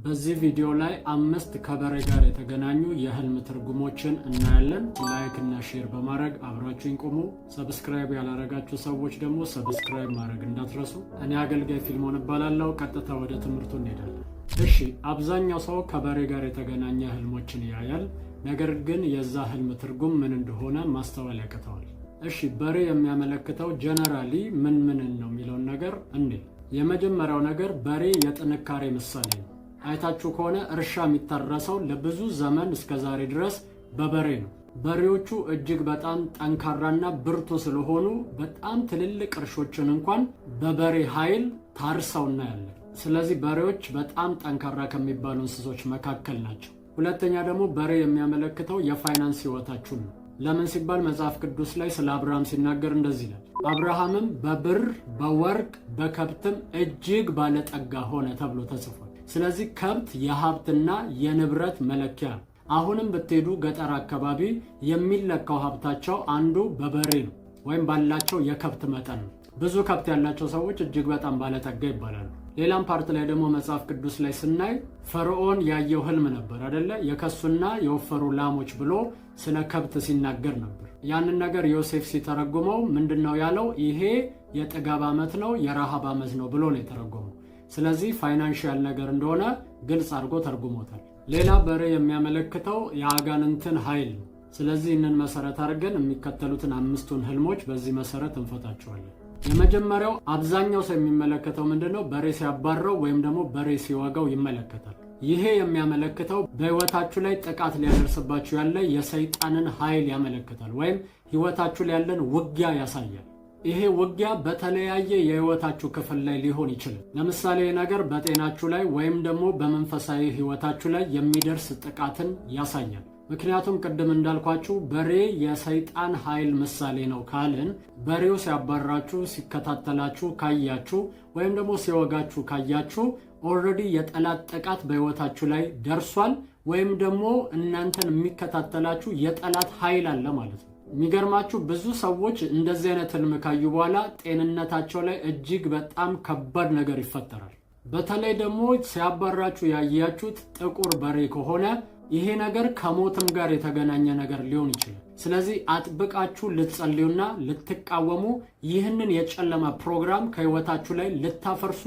በዚህ ቪዲዮ ላይ 5 ከበሬ ጋር የተገናኙ የህልም ትርጉሞችን እናያለን። ላይክ እና ሼር በማድረግ አብራችሁን ቆሙ። ሰብስክራይብ ያላረጋችሁ ሰዎች ደግሞ ሰብስክራይብ ማድረግ እንዳትረሱ። እኔ አገልጋይ ፊልሞን እባላለሁ። ቀጥታ ወደ ትምህርቱ እንሄዳለን። እሺ፣ አብዛኛው ሰው ከበሬ ጋር የተገናኘ ህልሞችን ያያል። ነገር ግን የዛ ህልም ትርጉም ምን እንደሆነ ማስተዋል ያቅተዋል። እሺ፣ በሬ የሚያመለክተው ጀነራሊ ምን ነው የሚለውን ነገር እንዴ። የመጀመሪያው ነገር በሬ የጥንካሬ ምሳሌ ነው። አይታችሁ ከሆነ እርሻ የሚታረሰው ለብዙ ዘመን እስከ ዛሬ ድረስ በበሬ ነው። በሬዎቹ እጅግ በጣም ጠንካራና ብርቱ ስለሆኑ በጣም ትልልቅ እርሾችን እንኳን በበሬ ኃይል ታርሰው እናያለን። ስለዚህ በሬዎች በጣም ጠንካራ ከሚባሉ እንስሶች መካከል ናቸው። ሁለተኛ ደግሞ በሬ የሚያመለክተው የፋይናንስ ህይወታችሁን ነው። ለምን ሲባል መጽሐፍ ቅዱስ ላይ ስለ አብርሃም ሲናገር እንደዚህ ይላል፣ አብርሃምም በብር በወርቅ በከብትም እጅግ ባለጠጋ ሆነ ተብሎ ተጽፏል። ስለዚህ ከብት የሀብትና የንብረት መለኪያ ነው። አሁንም ብትሄዱ ገጠር አካባቢ የሚለካው ሀብታቸው አንዱ በበሬ ነው፣ ወይም ባላቸው የከብት መጠን ነው። ብዙ ከብት ያላቸው ሰዎች እጅግ በጣም ባለጠጋ ይባላሉ። ሌላም ፓርት ላይ ደግሞ መጽሐፍ ቅዱስ ላይ ስናይ ፈርዖን ያየው ህልም ነበር አይደለ? የከሱና የወፈሩ ላሞች ብሎ ስለ ከብት ሲናገር ነበር። ያንን ነገር ዮሴፍ ሲተረጉመው ምንድነው ያለው? ይሄ የጥጋብ ዓመት ነው፣ የረሃብ ዓመት ነው ብሎ ነው የተረጎመው። ስለዚህ ፋይናንሻል ነገር እንደሆነ ግልጽ አድርጎ ተርጉሞታል። ሌላ በሬ የሚያመለክተው የአጋንንትን ኃይል ነው። ስለዚህ እንን መሰረት አድርገን የሚከተሉትን 5ቱን ህልሞች በዚህ መሰረት እንፈታቸዋለን። የመጀመሪያው አብዛኛው ሰው የሚመለከተው ምንድነው? በሬ ሲያባረው ወይም ደግሞ በሬ ሲወጋው ይመለከታል። ይሄ የሚያመለክተው በህይወታችሁ ላይ ጥቃት ሊያደርስባችሁ ያለ የሰይጣንን ኃይል ያመለክታል፣ ወይም ህይወታችሁ ላይ ያለን ውጊያ ያሳያል። ይሄ ውጊያ በተለያየ የህይወታችሁ ክፍል ላይ ሊሆን ይችላል። ለምሳሌ ነገር በጤናችሁ ላይ ወይም ደግሞ በመንፈሳዊ ህይወታችሁ ላይ የሚደርስ ጥቃትን ያሳያል። ምክንያቱም ቅድም እንዳልኳችሁ በሬ የሰይጣን ኃይል ምሳሌ ነው ካልን፣ በሬው ሲያባራችሁ ሲከታተላችሁ ካያችሁ ወይም ደግሞ ሲወጋችሁ ካያችሁ ኦልሬዲ የጠላት ጥቃት በህይወታችሁ ላይ ደርሷል፣ ወይም ደግሞ እናንተን የሚከታተላችሁ የጠላት ኃይል አለ ማለት ነው። የሚገርማችሁ ብዙ ሰዎች እንደዚህ አይነት ህልም ካዩ በኋላ ጤንነታቸው ላይ እጅግ በጣም ከባድ ነገር ይፈጠራል። በተለይ ደግሞ ሲያባራችሁ ያያችሁት ጥቁር በሬ ከሆነ ይሄ ነገር ከሞትም ጋር የተገናኘ ነገር ሊሆን ይችላል። ስለዚህ አጥብቃችሁ ልትጸልዩና ልትቃወሙ፣ ይህንን የጨለማ ፕሮግራም ከህይወታችሁ ላይ ልታፈርሱ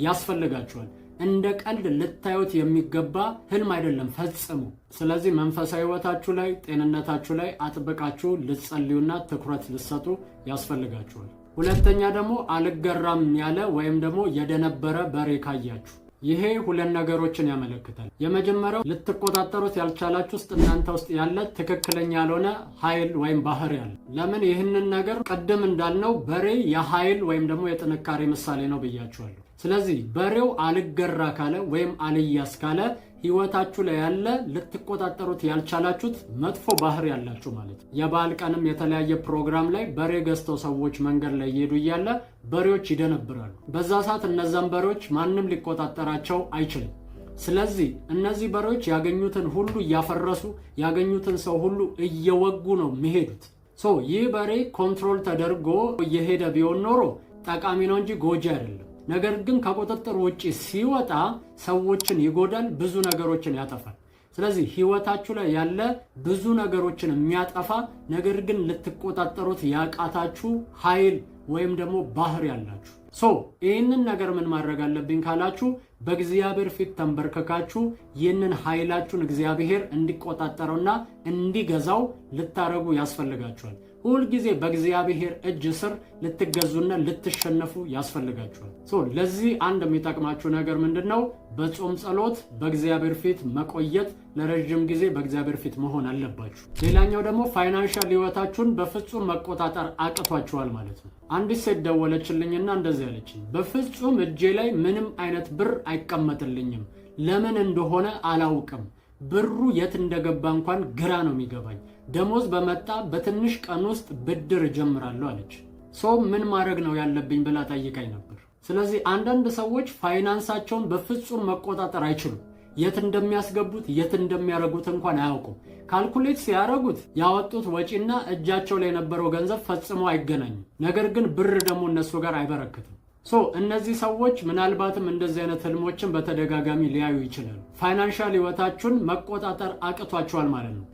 ያስፈልጋችኋል። እንደ ቀልድ ልታዩት የሚገባ ህልም አይደለም ፈጽሙ። ስለዚህ መንፈሳዊ ህይወታችሁ ላይ ጤንነታችሁ ላይ አጥብቃችሁ ልትጸልዩና ትኩረት ልትሰጡ ያስፈልጋችኋል። ሁለተኛ ደግሞ አልገራም ያለ ወይም ደግሞ የደነበረ በሬ ካያችሁ ይሄ 2 ነገሮችን ያመለክታል። የመጀመሪያው ልትቆጣጠሩት ያልቻላችሁ ውስጥ እናንተ ውስጥ ያለ ትክክለኛ ያልሆነ ኃይል ወይም ባህሪ ያለ። ለምን ይህንን ነገር ቅድም እንዳልነው በሬ የኃይል ወይም ደግሞ የጥንካሬ ምሳሌ ነው ብያችኋለሁ። ስለዚህ በሬው አልገራ ካለ ወይም አልያስ ካለ ህይወታችሁ ላይ ያለ ልትቆጣጠሩት ያልቻላችሁት መጥፎ ባህሪ ያላችሁ ማለት ነው። የበዓል ቀንም የተለያየ ፕሮግራም ላይ በሬ ገዝተው ሰዎች መንገድ ላይ እየሄዱ እያለ በሬዎች ይደነብራሉ። በዛ ሰዓት እነዛን በሬዎች ማንም ሊቆጣጠራቸው አይችልም። ስለዚህ እነዚህ በሬዎች ያገኙትን ሁሉ እያፈረሱ ያገኙትን ሰው ሁሉ እየወጉ ነው የሚሄዱት። ይህ በሬ ኮንትሮል ተደርጎ እየሄደ ቢሆን ኖሮ ጠቃሚ ነው እንጂ ጎጂ አይደለም። ነገር ግን ከቁጥጥር ውጪ ሲወጣ ሰዎችን ይጎዳል፣ ብዙ ነገሮችን ያጠፋል። ስለዚህ ህይወታችሁ ላይ ያለ ብዙ ነገሮችን የሚያጠፋ ነገር ግን ልትቆጣጠሩት ያቃታችሁ ኃይል ወይም ደግሞ ባህሪ ያላችሁ ይህንን ነገር ምን ማድረግ አለብኝ ካላችሁ በእግዚአብሔር ፊት ተንበርከካችሁ ይህንን ኃይላችሁን እግዚአብሔር እንዲቆጣጠረውና እንዲገዛው ልታረጉ ያስፈልጋችኋል። ሁልጊዜ በእግዚአብሔር እጅ ስር ልትገዙና ልትሸነፉ ያስፈልጋችኋል። ለዚህ አንድ የሚጠቅማችሁ ነገር ምንድነው? በጾም ጸሎት በእግዚአብሔር ፊት መቆየት፣ ለረጅም ጊዜ በእግዚአብሔር ፊት መሆን አለባችሁ። ሌላኛው ደግሞ ፋይናንሻል ህይወታችሁን በፍጹም መቆጣጠር አቅቷችኋል ማለት ነው። አንዲት ሴት ደወለችልኝና እንደዚህ ያለችኝ፣ በፍጹም እጄ ላይ ምንም አይነት ብር አይቀመጥልኝም፣ ለምን እንደሆነ አላውቅም። ብሩ የት እንደገባ እንኳን ግራ ነው የሚገባኝ። ደሞዝ በመጣ በትንሽ ቀን ውስጥ ብድር እጀምራለሁ አለች። ምን ማድረግ ነው ያለብኝ ብላ ጠይቃኝ ነበር። ስለዚህ አንዳንድ ሰዎች ፋይናንሳቸውን በፍጹም መቆጣጠር አይችሉም። የት እንደሚያስገቡት የት እንደሚያረጉት እንኳን አያውቁም። ካልኩሌት ሲያረጉት ያወጡት ወጪና እጃቸው ላይ የነበረው ገንዘብ ፈጽሞ አይገናኝም። ነገር ግን ብር ደግሞ እነሱ ጋር አይበረክትም። እነዚህ ሰዎች ምናልባትም እንደዚህ አይነት ህልሞችን በተደጋጋሚ ሊያዩ ይችላሉ። ፋይናንሻል ህይወታችሁን መቆጣጠር አቅቷችኋል ማለት ነው።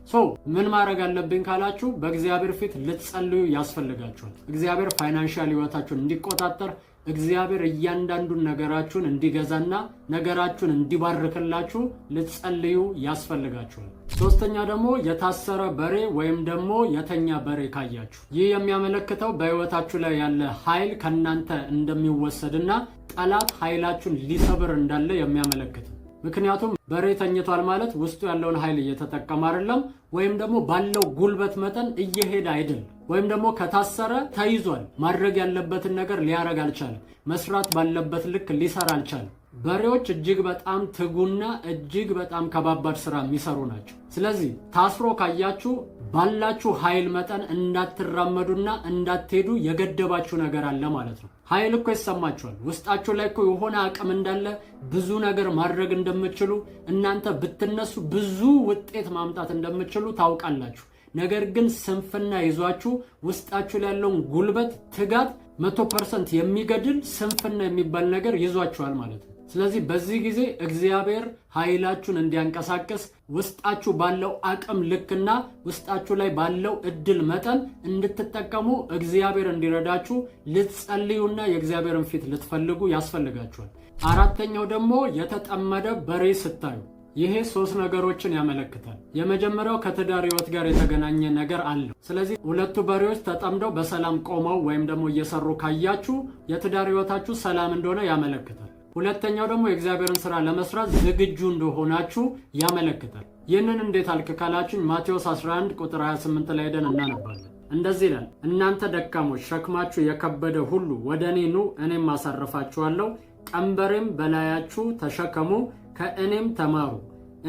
ምን ማድረግ አለብኝ ካላችሁ በእግዚአብሔር ፊት ልትጸልዩ ያስፈልጋችኋል። እግዚአብሔር ፋይናንሻል ህይወታችሁን እንዲቆጣጠር፣ እግዚአብሔር እያንዳንዱን ነገራችሁን እንዲገዛና ነገራችሁን እንዲባርክላችሁ ልትጸልዩ ያስፈልጋችኋል። ሶስተኛ ደግሞ የታሰረ በሬ ወይም ደግሞ የተኛ በሬ ካያችሁ ይህ የሚያመለክተው በህይወታችሁ ላይ ያለ ኃይል ከናንተ እንደሚወሰድና ጠላት ኃይላችሁን ሊሰብር እንዳለ የሚያመለክት ነው። ምክንያቱም በሬ ተኝቷል ማለት ውስጡ ያለውን ኃይል እየተጠቀመ አይደለም፣ ወይም ደግሞ ባለው ጉልበት መጠን እየሄደ አይደለም፣ ወይም ደግሞ ከታሰረ ተይዟል። ማድረግ ያለበትን ነገር ሊያረግ አልቻለም። መስራት ባለበት ልክ ሊሰራ አልቻለም። በሬዎች እጅግ በጣም ትጉና እጅግ በጣም ከባባድ ስራ የሚሰሩ ናቸው። ስለዚህ ታስሮ ካያችሁ ባላችሁ ኃይል መጠን እንዳትራመዱና እንዳትሄዱ የገደባችሁ ነገር አለ ማለት ነው። ኃይል እኮ ይሰማችኋል። ውስጣችሁ ላይ እኮ የሆነ አቅም እንዳለ፣ ብዙ ነገር ማድረግ እንደምትችሉ፣ እናንተ ብትነሱ ብዙ ውጤት ማምጣት እንደምትችሉ ታውቃላችሁ። ነገር ግን ስንፍና ይዟችሁ ውስጣችሁ ላይ ያለውን ጉልበት፣ ትጋት 100% የሚገድል ስንፍና የሚባል ነገር ይዟችኋል ማለት ነው። ስለዚህ በዚህ ጊዜ እግዚአብሔር ኃይላችሁን እንዲያንቀሳቀስ ውስጣችሁ ባለው አቅም ልክና ውስጣችሁ ላይ ባለው እድል መጠን እንድትጠቀሙ እግዚአብሔር እንዲረዳችሁ ልትጸልዩና የእግዚአብሔርን ፊት ልትፈልጉ ያስፈልጋችኋል። አራተኛው ደግሞ የተጠመደ በሬ ስታዩ ይሄ 3 ነገሮችን ያመለክታል። የመጀመሪያው ከትዳር ህይወት ጋር የተገናኘ ነገር አለው። ስለዚህ ሁለቱ በሬዎች ተጠምደው በሰላም ቆመው ወይም ደግሞ እየሰሩ ካያችሁ የትዳር ህይወታችሁ ሰላም እንደሆነ ያመለክታል። ሁለተኛው ደግሞ የእግዚአብሔርን ስራ ለመስራት ዝግጁ እንደሆናችሁ ያመለክታል። ይህንን እንዴት አልክ ካላችሁኝ ማቴዎስ 11 ቁጥር 28 ላይ ሄደን እናነባለን። እንደዚህ ይላል፣ እናንተ ደካሞች ሸክማችሁ የከበደ ሁሉ ወደ እኔ ኑ፣ እኔም አሳርፋችኋለሁ። ቀንበሬም በላያችሁ ተሸከሙ፣ ከእኔም ተማሩ፣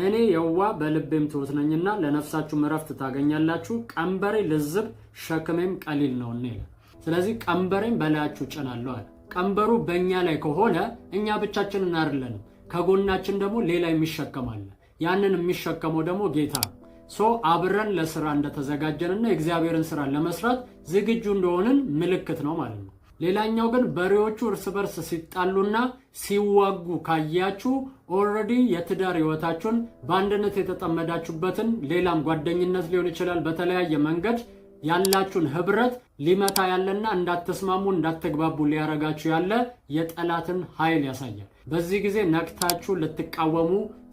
እኔ የዋህ በልቤም ትሑት ነኝና ለነፍሳችሁም ዕረፍት ታገኛላችሁ። ቀንበሬ ልዝብ ሸክሜም ቀሊል ነውና ይላል። ስለዚህ ቀንበሬም በላያችሁ ጭናለሁ አለ። ቀንበሩ በእኛ ላይ ከሆነ እኛ ብቻችንን አይደለንም፣ ከጎናችን ደግሞ ሌላ የሚሸከም አለ። ያንን የሚሸከመው ደግሞ ጌታ ነው። አብረን ለስራ እንደተዘጋጀንና የእግዚአብሔርን ስራ ለመስራት ዝግጁ እንደሆንን ምልክት ነው ማለት ነው። ሌላኛው ግን በሬዎቹ እርስ በርስ ሲጣሉና ሲዋጉ ካያችሁ ኦልሬዲ የትዳር ህይወታችሁን በአንድነት የተጠመዳችሁበትን ሌላም ጓደኝነት ሊሆን ይችላል፣ በተለያየ መንገድ ያላችሁን ህብረት ሊመታ ያለና እንዳትስማሙ እንዳትግባቡ ሊያረጋችሁ ያለ የጠላትን ኃይል ያሳያል። በዚህ ጊዜ ነቅታችሁ ልትቃወሙ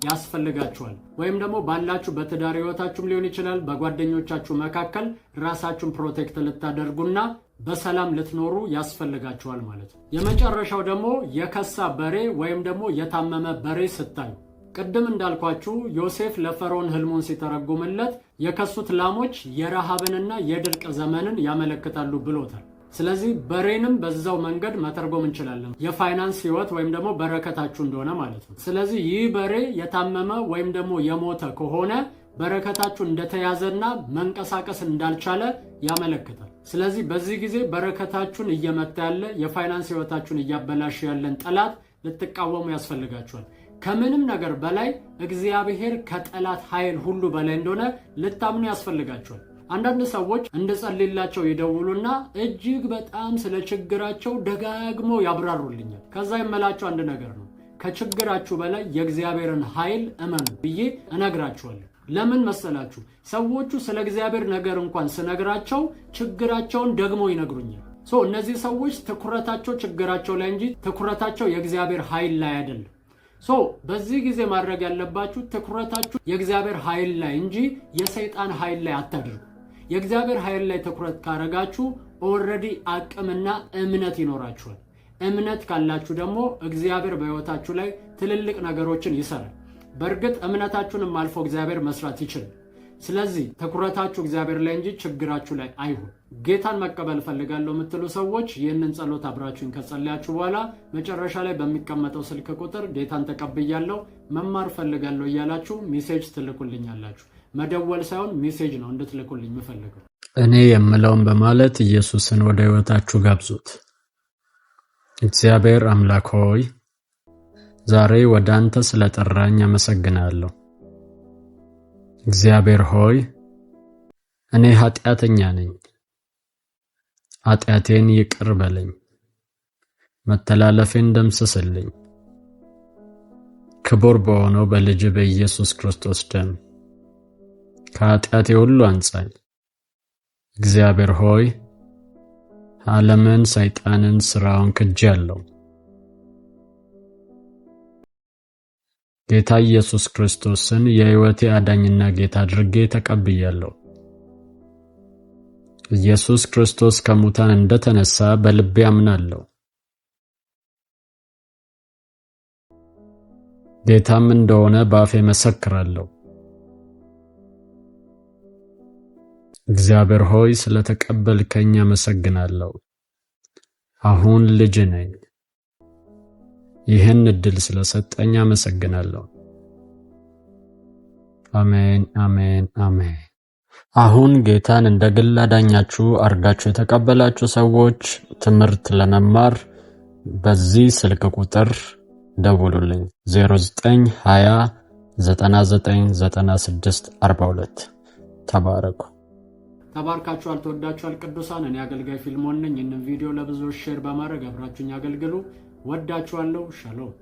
ያስፈልጋችኋል። ወይም ደግሞ ባላችሁ በትዳር ህይወታችሁም ሊሆን ይችላል፣ በጓደኞቻችሁ መካከል ራሳችሁን ፕሮቴክት ልታደርጉና በሰላም ልትኖሩ ያስፈልጋችኋል ማለት ነው። የመጨረሻው ደግሞ የከሳ በሬ ወይም ደግሞ የታመመ በሬ ስታዩ ቅድም እንዳልኳችሁ ዮሴፍ ለፈርዖን ህልሙን ሲተረጉምለት የከሱት ላሞች የረሃብንና የድርቅ ዘመንን ያመለክታሉ ብሎታል። ስለዚህ በሬንም በዛው መንገድ መተርጎም እንችላለን። የፋይናንስ ህይወት ወይም ደግሞ በረከታችሁ እንደሆነ ማለት ነው። ስለዚህ ይህ በሬ የታመመ ወይም ደግሞ የሞተ ከሆነ በረከታችሁ እንደተያዘና መንቀሳቀስ እንዳልቻለ ያመለክታል። ስለዚህ በዚህ ጊዜ በረከታችሁን እየመታ ያለ የፋይናንስ ህይወታችሁን እያበላሸ ያለን ጠላት ልትቃወሙ ያስፈልጋችኋል። ከምንም ነገር በላይ እግዚአብሔር ከጠላት ኃይል ሁሉ በላይ እንደሆነ ልታምኑ ያስፈልጋችኋል። አንዳንድ ሰዎች እንድጸልይላቸው ይደውሉና እጅግ በጣም ስለ ችግራቸው ደጋግመው ያብራሩልኛል። ከዛ የምላቸው አንድ ነገር ነው፣ ከችግራችሁ በላይ የእግዚአብሔርን ኃይል እመኑ ብዬ እነግራችኋለሁ። ለምን መሰላችሁ? ሰዎቹ ስለ እግዚአብሔር ነገር እንኳን ስነግራቸው ችግራቸውን ደግሞ ይነግሩኛል። እነዚህ ሰዎች ትኩረታቸው ችግራቸው ላይ እንጂ ትኩረታቸው የእግዚአብሔር ኃይል ላይ አይደለም። በዚህ ጊዜ ማድረግ ያለባችሁ ትኩረታችሁ የእግዚአብሔር ኃይል ላይ እንጂ የሰይጣን ኃይል ላይ አታድርጉ። የእግዚአብሔር ኃይል ላይ ትኩረት ካረጋችሁ ኦልሬዲ አቅምና እምነት ይኖራችኋል። እምነት ካላችሁ ደግሞ እግዚአብሔር በሕይወታችሁ ላይ ትልልቅ ነገሮችን ይሰራል። በእርግጥ እምነታችሁንም አልፎ እግዚአብሔር መስራት ይችላል። ስለዚህ ትኩረታችሁ እግዚአብሔር ላይ እንጂ ችግራችሁ ላይ አይሁን። ጌታን መቀበል ፈልጋለሁ የምትሉ ሰዎች ይህንን ጸሎት አብራችሁን ከጸለያችሁ በኋላ መጨረሻ ላይ በሚቀመጠው ስልክ ቁጥር ጌታን ተቀብያለሁ መማር ፈልጋለሁ እያላችሁ ሜሴጅ ትልኩልኛላችሁ። መደወል ሳይሆን ሜሴጅ ነው እንድትልኩልኝ የምፈልገው። እኔ የምለውን በማለት ኢየሱስን ወደ ሕይወታችሁ ጋብዙት። እግዚአብሔር አምላክ ሆይ ዛሬ ወደ አንተ ስለጠራኝ አመሰግናለሁ። እግዚአብሔር ሆይ እኔ ኃጢአተኛ ነኝ፣ ኃጢአቴን ይቅር በለኝ። መተላለፌን ደምስስልኝ። ክቡር በሆነው በልጅ በኢየሱስ ክርስቶስ ደም ከኃጢአቴ ሁሉ አንጻኝ። እግዚአብሔር ሆይ ዓለምን፣ ሰይጣንን፣ ሥራውን ክጄአለሁ። ጌታ ኢየሱስ ክርስቶስን የሕይወቴ አዳኝና ጌታ አድርጌ ተቀብያለሁ። ኢየሱስ ክርስቶስ ከሙታን እንደተነሳ በልቤ አምናለሁ። ጌታም እንደሆነ በአፌ መሰክራለሁ። እግዚአብሔር ሆይ ስለተቀበልከኝ አመሰግናለሁ። አሁን ልጅ ነኝ። ይህን ዕድል ስለሰጠኝ አመሰግናለሁ። አሜን፣ አሜን፣ አሜን። አሁን ጌታን እንደ ግል አዳኛችሁ አርጋችሁ የተቀበላችሁ ሰዎች ትምህርት ለመማር በዚህ ስልክ ቁጥር ደውሉልኝ 0920 9996 42። ተባረኩ። ተባርካችኋል፣ ተወዳችኋል ቅዱሳን። እኔ አገልጋይ ፊልሞን ነኝ። ይህንን ቪዲዮ ለብዙዎች ሼር በማድረግ አብራችሁኝ አገልግሉ። ወዳችኋለሁ። ሻሎም